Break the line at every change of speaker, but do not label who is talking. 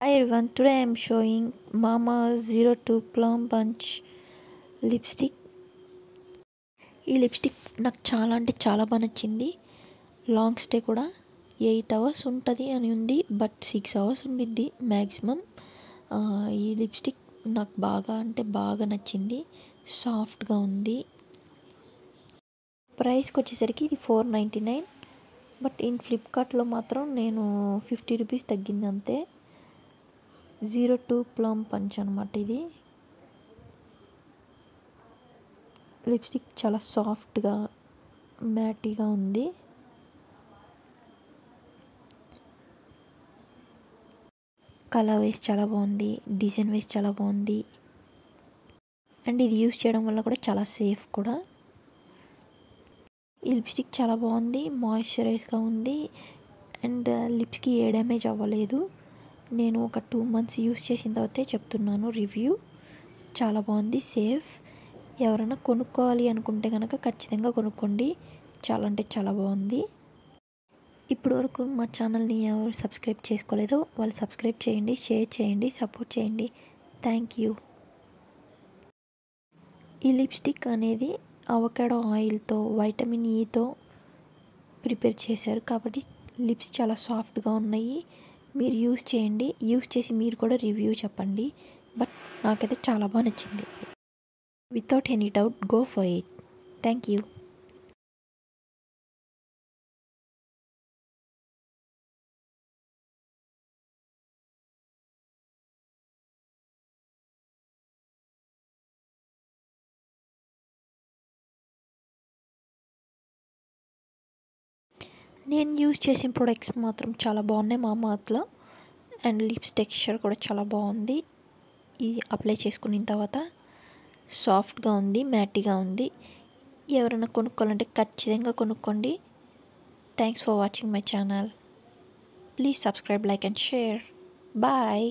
Hi everyone, today I am showing Mama 02 Plum Bunch lipstick. ఈ lipstick నాకు చాలా అంటే చాలా బాగా నచ్చింది. లాంగ్ స్టే కూడా 8 అవర్స్ ఉంటుంది అని ఉంది, బట్ 6 అవర్స్ ఉండిద్ది మ్యాక్సిమం. ఈ లిప్స్టిక్ నాకు బాగా అంటే బాగా నచ్చింది. సాఫ్ట్గా ఉంది. ప్రైస్కి వచ్చేసరికి ఇది 499, బట్ ఇన్ ఫ్లిప్కార్ట్లో మాత్రం నేను 50 రూపీస్ తగ్గింది అంతే. 02 ప్లమ్ పంచ్ అనమాట ఇది. లిప్స్టిక్ చాలా సాఫ్ట్గా మ్యాటీగా ఉంది. కలర్ వైస్ చాలా బాగుంది, డిజైన్ వైస్ చాలా బాగుంది, అండ్ ఇది యూస్ చేయడం వల్ల కూడా చాలా సేఫ్ కూడా. ఈ లిప్స్టిక్ చాలా బాగుంది, మాయిశ్చరైజ్గా ఉంది, అండ్ లిప్స్కి ఏ డ్యామేజ్ అవ్వలేదు. నేను ఒక 2 months యూస్ చేసిన తర్వాతే చెప్తున్నాను రివ్యూ. చాలా బాగుంది, సేఫ్. ఎవరైనా కొనుక్కోవాలి అనుకుంటే కనుక ఖచ్చితంగా కొనుక్కోండి. చాలా అంటే చాలా బాగుంది. ఇప్పటి వరకు మా ఛానల్ని ఎవరు సబ్స్క్రైబ్ చేసుకోలేదో వాళ్ళు సబ్స్క్రైబ్ చేయండి, షేర్ చేయండి, సపోర్ట్ చేయండి. Thank you. ఈ లిప్స్టిక్ అనేది అవకాడో ఆయిల్తో, వైటమిన్ ఈతో ప్రిపేర్ చేశారు కాబట్టి లిప్స్ చాలా సాఫ్ట్గా ఉన్నాయి. మీరు యూస్ చేయండి, యూస్ చేసి మీరు కూడా రివ్యూ చెప్పండి. బట్ నాకైతే చాలా బాగా నచ్చింది. Without any doubt go for it. Thank you. నేను యూజ్ చేసిన ప్రొడక్ట్స్ మాత్రం చాలా బాగున్నాయి మామార్త్లో, అండ్ లిప్స్ టెక్స్చర్ కూడా చాలా బాగుంది. ఇది అప్లై చేసుకున్న తర్వాత సాఫ్ట్గా ఉంది, మ్యాటీగా ఉంది. ఎవరైనా కొనుక్కోవాలంటే ఖచ్చితంగా కొనుక్కోండి. Thanks for watching my channel. Please subscribe, like and share. Bye.